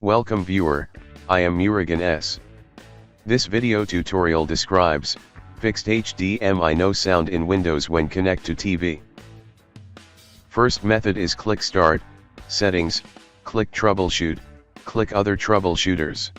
Welcome viewer, I am Murugan S. This video tutorial describes fixed HDMI no sound in Windows when connect to TV. First method is click Start, Settings, click Troubleshoot, click Other Troubleshooters.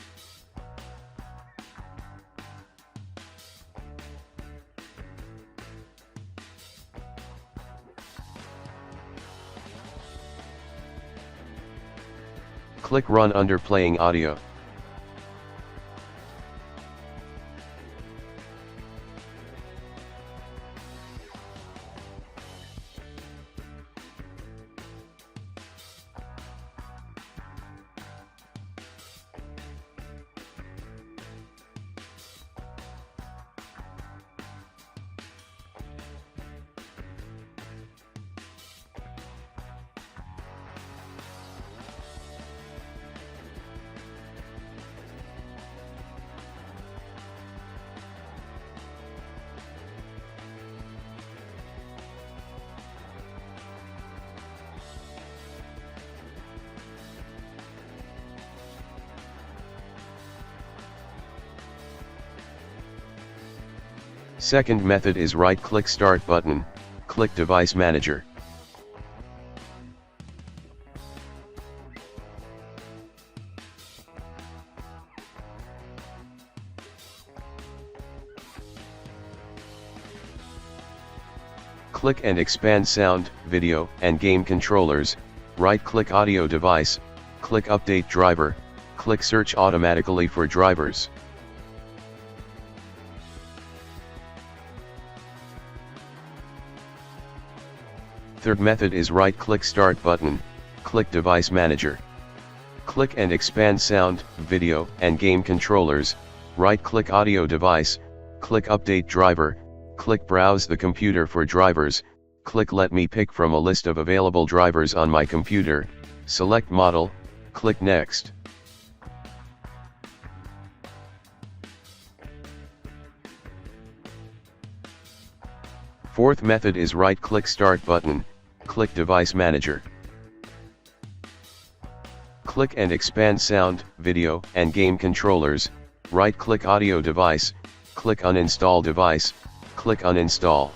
Click Run under Playing Audio. Second method is right-click Start button, click Device Manager. Click and expand Sound, Video, and Game Controllers, right-click Audio Device, click Update Driver, click Search automatically for drivers. Third method is right-click Start button, click Device Manager. Click and expand Sound, Video, and Game Controllers, right-click Audio Device, click Update Driver, click Browse the computer for drivers, click Let me pick from a list of available drivers on my computer, select Model, click Next. Fourth method is right-click Start button, click Device Manager. Click and expand Sound, Video, and Game Controllers, right-click Audio Device, click Uninstall Device, click Uninstall.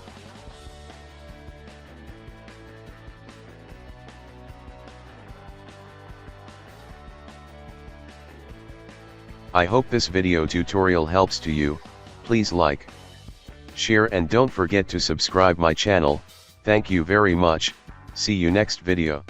I hope this video tutorial helps to you. Please like, share and don't forget to subscribe my channel. Thank you very much. See you next video.